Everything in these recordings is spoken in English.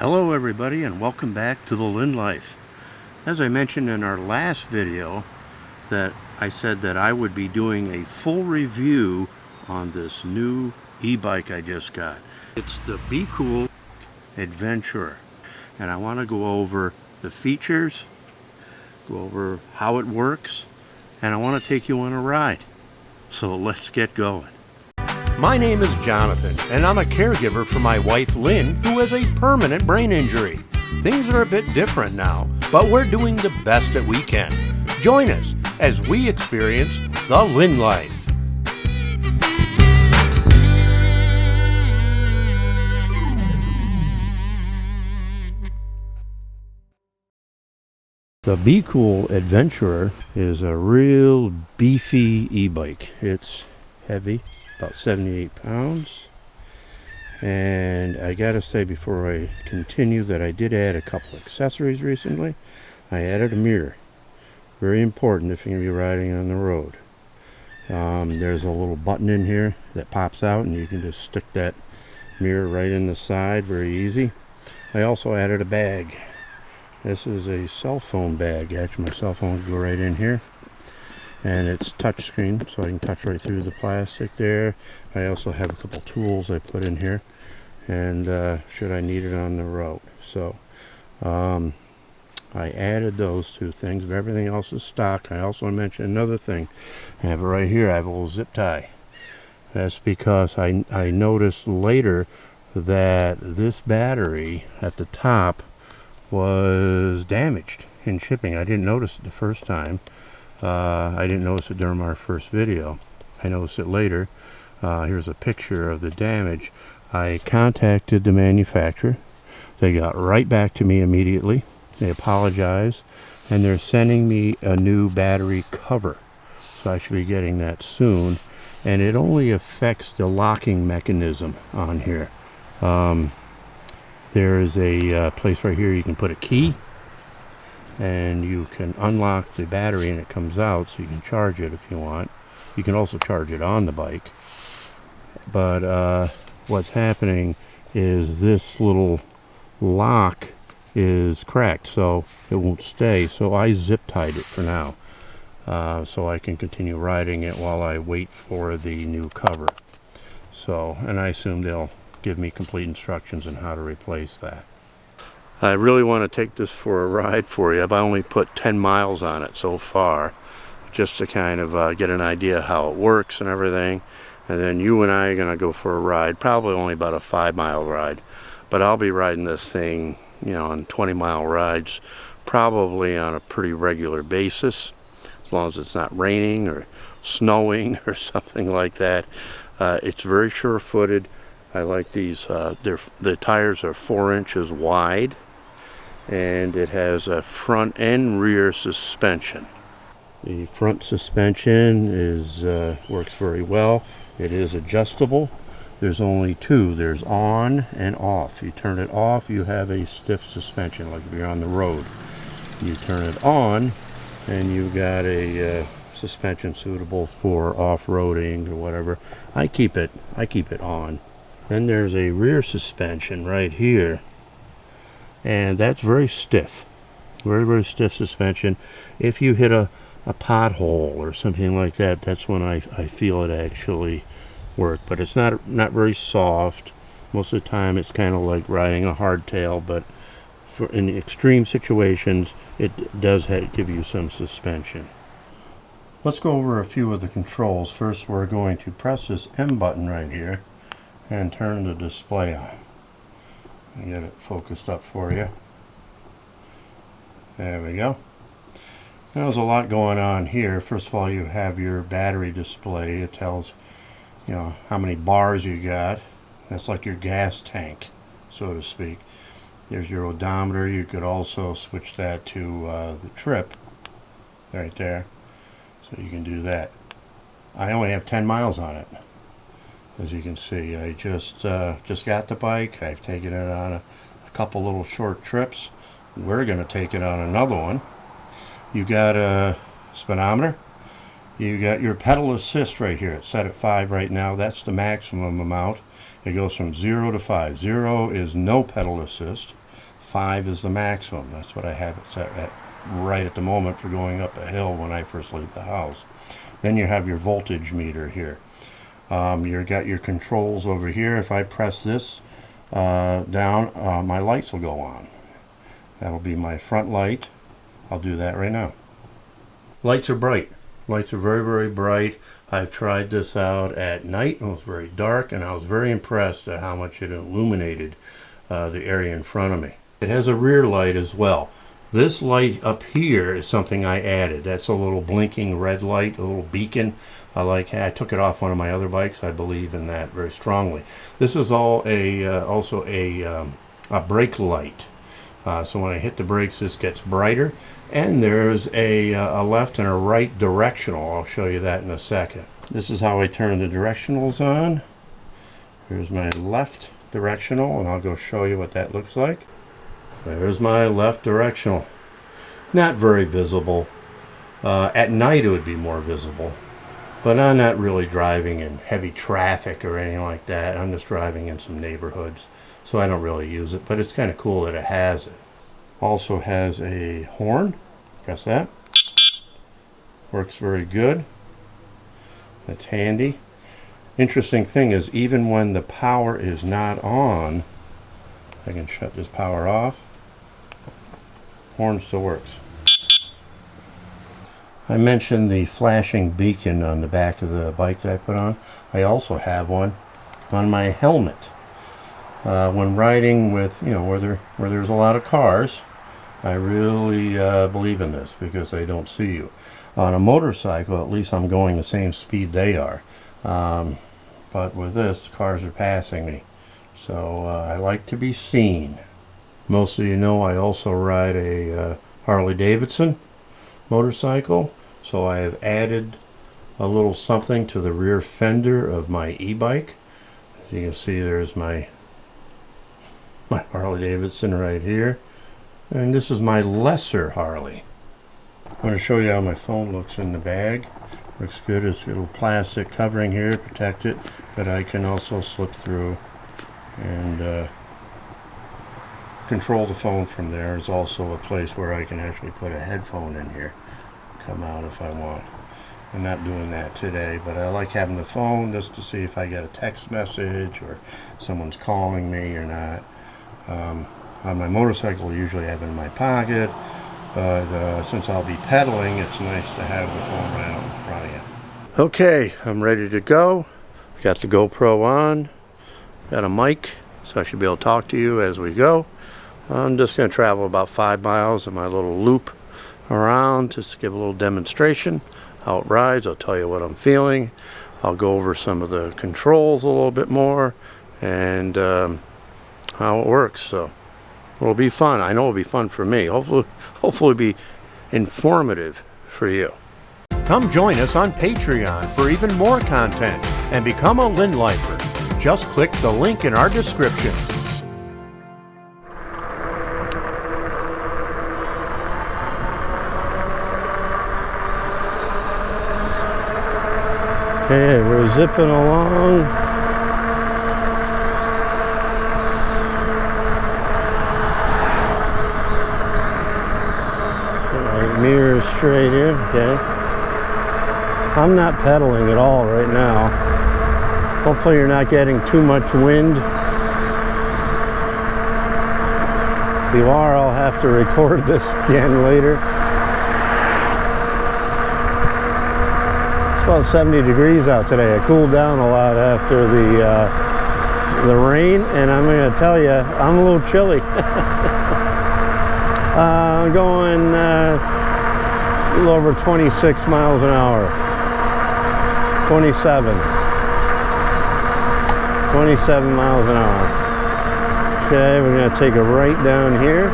Hello everybody, and welcome back to the Lynn Life. As I mentioned in our last video, that I said that I would be doing a full review on this new e-bike I just got. It's the Be Cool Adventurer, and I want to go over the features, go over how it works, and I want to take you on a ride. So let's get going. My name is Jonathan, and I'm a caregiver for my wife Lynn, who has a permanent brain injury. Things are a bit different now, but we're doing the best that we can. Join us as we experience the Lynn Life. The Be Cool Adventurer is a real beefy e-bike. It's heavy, about 78 pounds. And I gotta say before I continue that I did add a couple accessories recently. I added a mirror. Very important if you're going to be riding on the road. There's a little button in here that pops out and you can just stick that mirror right in the side, very easy. I also added a bag. This is a cell phone bag. Actually, my cell phone can go right in here. And it's touchscreen, so I can touch right through the plastic there. I also have a couple tools I put in here, and should I need it on the road. So I added those two things, but everything else is stock. I also want to mention another thing. I have it right here. I have a little zip tie. That's because I noticed later that this battery at the top was damaged in shipping. I didn't notice it the first time. I didn't notice it during our first video. I noticed it later. Here's a picture of the damage. I contacted the manufacturer. They got right back to me immediately. They apologized, and they're sending me a new battery cover. So I should be getting that soon. And it only affects the locking mechanism on here. There is a place right here you can put a key, and you can unlock the battery and it comes out, so you can charge it if you want. You can also charge it on the bike. But what's happening is this little lock is cracked, so it won't stay. So I zip tied it for now, so I can continue riding it while I wait for the new cover. So, and I assume they'll give me complete instructions on how to replace that. I really want to take this for a ride for you. I've only put 10 miles on it so far, just to kind of get an idea how it works and everything. And then you and I are going to go for a ride, probably only about a 5-mile ride. But I'll be riding this thing, you know, on 20-mile rides, probably on a pretty regular basis, as long as it's not raining or snowing or something like that. It's very sure-footed. I like these. The tires are 4 inches wide, and it has a front and rear suspension. The front suspension is works very well. It is adjustable. There's only two. There's on and off. You turn it off, you have a stiff suspension, like if you're on the road. You turn it on, and you've got a suspension suitable for off-roading or whatever. I keep it on. Then there's a rear suspension right here, and that's very stiff, very stiff suspension. If you hit a pothole or something like that, that's when I feel it actually work. But it's not very soft. Most of the time it's kind of like riding a hardtail, but in the extreme situations it does give you some suspension. Let's go over a few of the controls. First, we're going to press this M button right here and turn the display on. Get it focused up for you. There we go. There's a lot going on here. First of all, you have your battery display. It tells you know how many bars you got. That's like your gas tank, so to speak. There's your odometer. You could also switch that to the trip right there, so you can do that. I only have 10 miles on it. As you can see, I just got the bike. I've taken it on a couple little short trips. We're going to take it on another one. You got a speedometer. You got your pedal assist right here. It's set at 5 right now. That's the maximum amount. It goes from 0 to 5. 0 is no pedal assist. 5 is the maximum. That's what I have it set at right at the moment for going up a hill when I first leave the house. Then you have your voltage meter here. You've got your controls over here. If I press this down, my lights will go on. That'll be my front light. I'll do that right now. Lights are bright. Lights are very, very bright. I've tried this out at night. It was very dark, and I was very impressed at how much it illuminated the area in front of me. It has a rear light as well. This light up here is something I added. That's a little blinking red light, a little beacon. I took it off one of my other bikes. I believe in that very strongly. This is also a brake light. So when I hit the brakes, this gets brighter. And there's a left and a right directional. I'll show you that in a second. This is how I turn the directionals on. Here's my left directional, and I'll go show you what that looks like. There's my left directional. Not very visible. At night it would be more visible. But I'm not really driving in heavy traffic or anything like that. I'm just driving in some neighborhoods. So I don't really use it, but it's kind of cool that it has it. Also has a horn. Press that. Works very good. That's handy. Interesting thing is, even when the power is not on, I can shut this power off. Horn still works. I mentioned the flashing beacon on the back of the bike that I put on. I also have one on my helmet. When riding with, where there's a lot of cars, I really believe in this because they don't see you. On a motorcycle, at least I'm going the same speed they are. But with this, cars are passing me. So I like to be seen. Most of you know I also ride a Harley Davidson motorcycle. So I have added a little something to the rear fender of my e-bike. As you can see, there's my Harley Davidson right here. And this is my lesser Harley. I'm going to show you how my phone looks in the bag. Looks good. It's a little plastic covering here to protect it, but I can also slip through and control the phone from there. There's also a place where I can actually put a headphone in here, come out if I want. I'm not doing that today, but I like having the phone just to see if I get a text message or someone's calling me or not. On my motorcycle, I usually have it in my pocket, but since I'll be pedaling, it's nice to have the phone right out in front of you. Okay, I'm ready to go. Got the GoPro on, got a mic, so I should be able to talk to you as we go. I'm just going to travel about 5 miles in my little loop around just to give a little demonstration how it rides. I'll tell you what I'm feeling. I'll go over some of the controls a little bit more and how it works. So it'll be fun. I know it'll be fun for me. Hopefully it'll be informative for you. Come join us on Patreon for even more content and become a Lynn Lifer. Just click the link in our description. Okay, we're zipping along. Mirror straight in, okay. I'm not pedaling at all right now. Hopefully you're not getting too much wind. If you are, I'll have to record this again later. It's about 70 degrees out today. I cooled down a lot after the rain, and I'm going to tell you, I'm a little chilly. I'm going a little over 26 miles an hour. 27 miles an hour. Okay, we're going to take a right down here.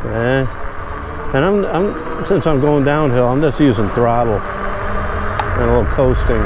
Okay. And since I'm going downhill, I'm just using throttle and a little coasting.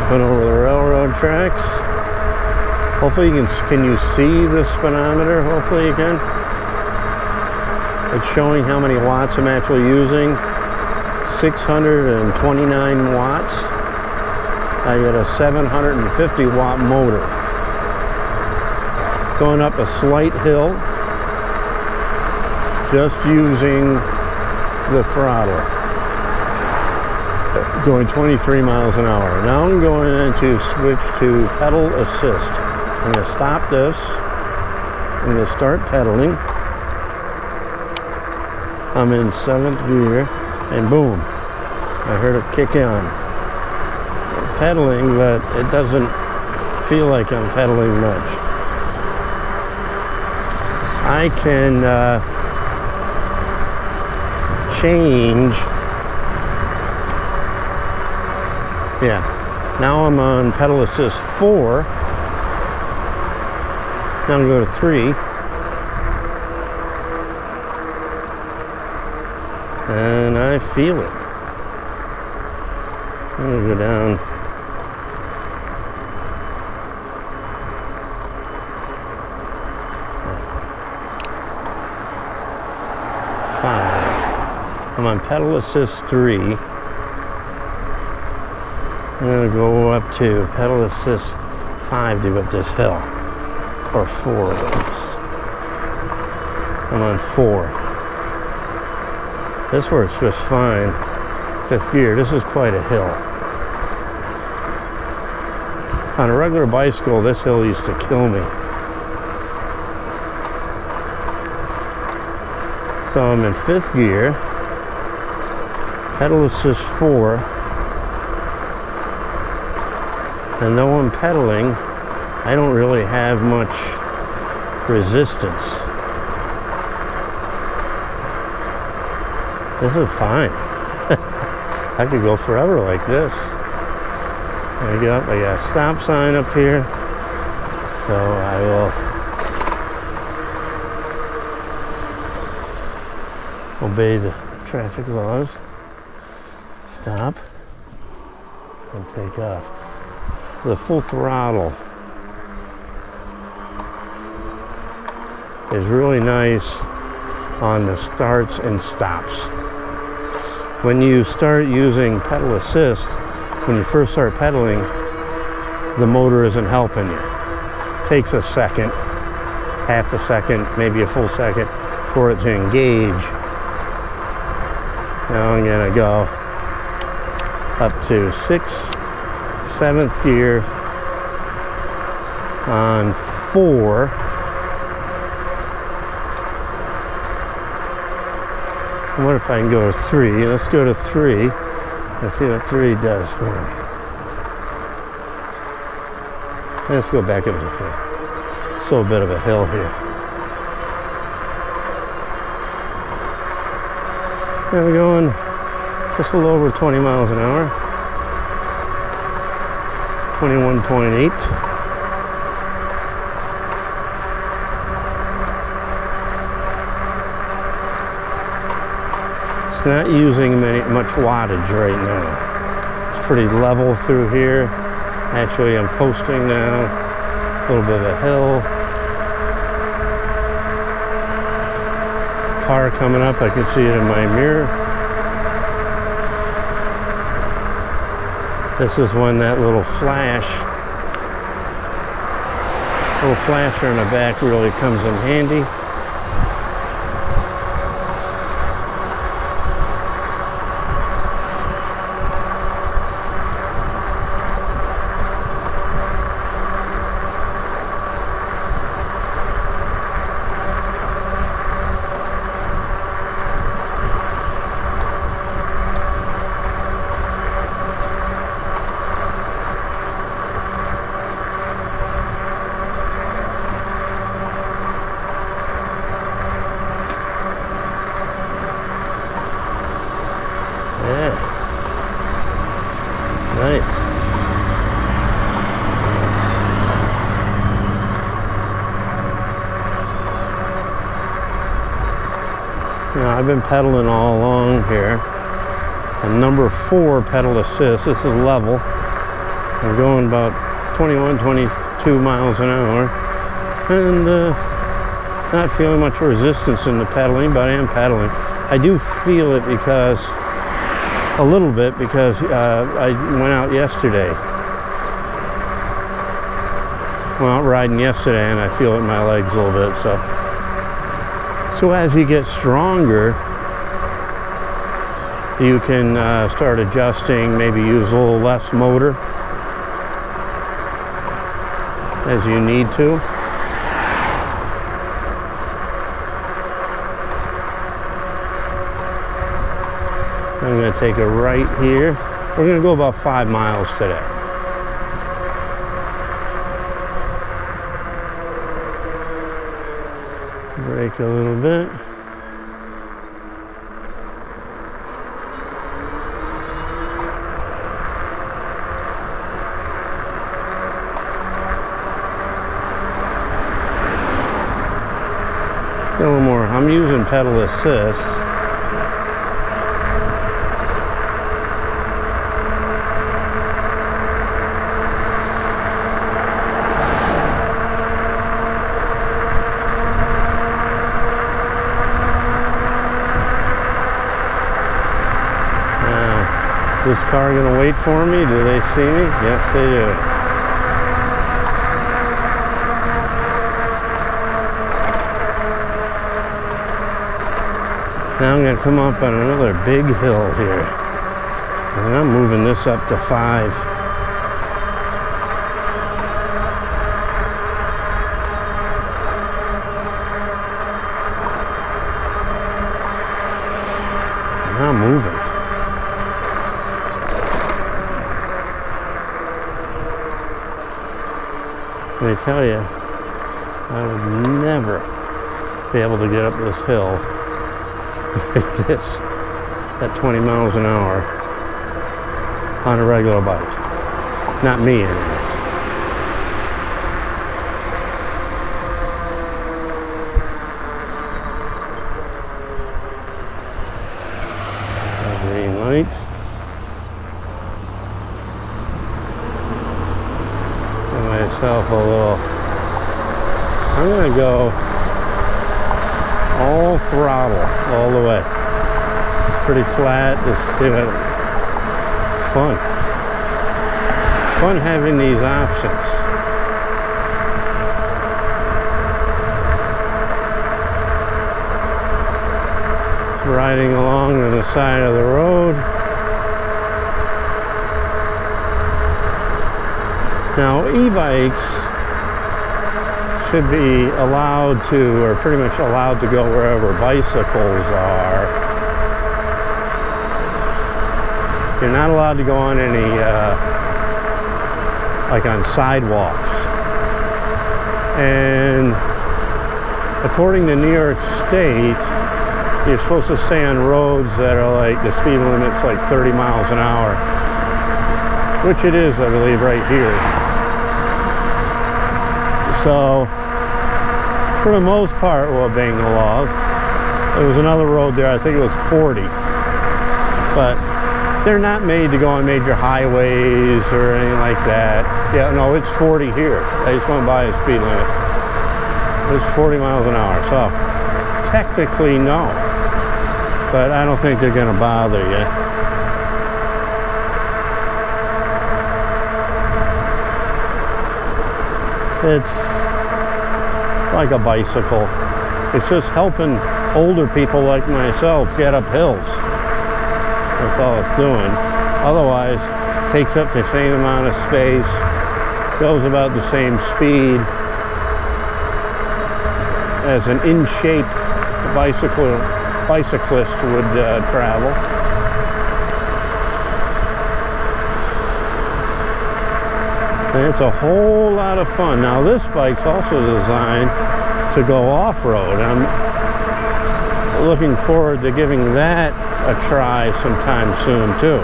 Went over the railroad tracks. Hopefully you can you see the speedometer? Hopefully you can. It's showing how many watts I'm actually using. 629 watts. I got a 750 watt motor. Going up a slight hill, just using the throttle. Going 23 miles an hour. Now I'm going to switch to pedal assist. I'm going to stop this. I'm going to start pedaling. I'm in 7th gear, and boom, I heard it kick on. I'm pedaling, but it doesn't feel like I'm pedaling much. I can change. Yeah, now I'm on pedal assist 4. Now I'm going to go to 3. And I feel it. I'm going to go down. I'm on pedal assist 3. I'm going to go up to pedal assist 5 to go up this hill. Or 4 at least. I'm on 4. This works just fine. 5th gear. This is quite a hill. On a regular bicycle, this hill used to kill me. So I'm in 5th gear. Pedal assist 4. And though I'm pedaling, I don't really have much resistance. This is fine. I could go forever like this. I get up, I got a stop sign up here. So I will obey the traffic laws. Stop and take off. The full throttle is really nice on the starts and stops. When you start using pedal assist, when you first start pedaling, the motor isn't helping you. It takes a second, half a second, maybe a full second for it to engage. Now I'm gonna go up to 6th, 7th gear on 4. I wonder if I can go to 3. Let's go to 3 and see what 3 does for me. Let's go back up to 4. Still a bit of a hill here. Now we're going just a little over 20 miles an hour. 21.8. It's not using much wattage right now. It's pretty level through here. Actually, I'm coasting now. A little bit of a hill. Car coming up, I can see it in my mirror. This is when that little flasher in the back really comes in handy. Nice. Now I've been pedaling all along here. And number 4 pedal assist. This is level. I'm going about 21, 22 miles an hour, and not feeling much resistance in the pedaling, but I am pedaling. I do feel it because, a little bit, because I went out yesterday. Went out riding yesterday, and I feel it in my legs a little bit. So as you get stronger, you can start adjusting, maybe use a little less motor as you need to. I'm going to take a right here. We're going to go about 5 miles today. Brake a little bit. A little more. I'm using pedal assist. This car gonna wait for me? Do they see me? Yes, they do. Now I'm gonna come up on another big hill here. And I'm moving this up to 5. And I'm moving. Let me tell you, I would never be able to get up this hill like this at 20 miles an hour on a regular bike. Not me, anyways. Green lights. Myself a little. I'm gonna go all throttle all the way. It's pretty flat. Just see that. It's fun. It's fun having these options. Riding along on the side of the road. Now, e-bikes should be allowed to, or pretty much allowed to go wherever bicycles are. You're not allowed to go on any, like on sidewalks. And according to New York State, you're supposed to stay on roads that are like, the speed limit's like 30 miles an hour. Which it is, I believe, right here. So, for the most part, we're obeying the law. There was another road there, I think it was 40. But they're not made to go on major highways or anything like that. Yeah, no, it's 40 here. I just went by a speed limit. It's 40 miles an hour. So, technically, no. But I don't think they're going to bother you. It's like a bicycle. It's just helping older people like myself get up hills. That's all it's doing. Otherwise, it takes up the same amount of space, goes about the same speed as an in-shape bicyclist would travel. And it's a whole lot of fun. Now this bike's also designed to go off-road. I'm looking forward to giving that a try sometime soon too.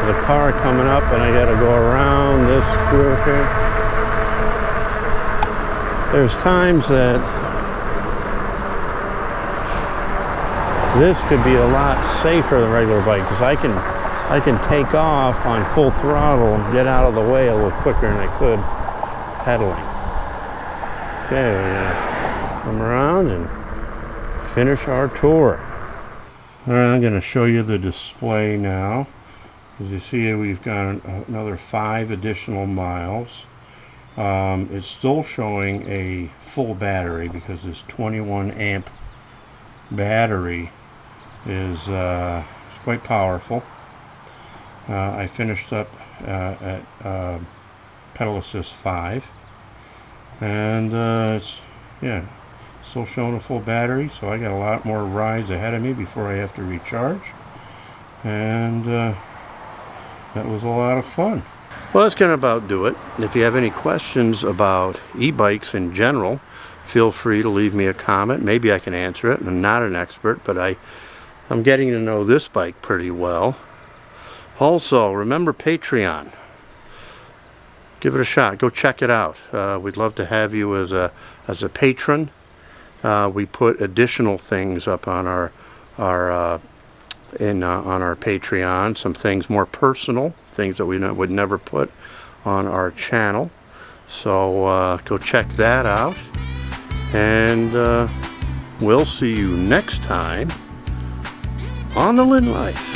The car coming up and I gotta go around this group here. There's times that this could be a lot safer than a regular bike because I can I can take off on full throttle and get out of the way a little quicker than I could pedaling. Okay, we're gonna come around and finish our tour. All right, I'm gonna show you the display now. As you see, we've got another 5 additional miles. It's still showing a full battery because this 21 amp battery is quite powerful. I finished up at pedal assist 5, and it's still showing a full battery, so I got a lot more rides ahead of me before I have to recharge, and that was a lot of fun. Well, that's going to about do it. If you have any questions about e-bikes in general, feel free to leave me a comment. Maybe I can answer it. I'm not an expert, but I'm getting to know this bike pretty well. Also, remember Patreon. Give it a shot. Go check it out. We'd love to have you as a patron. We put additional things up on our Patreon. Some things more personal, things that we would never put on our channel. So go check that out, and we'll see you next time on The Lynn Life.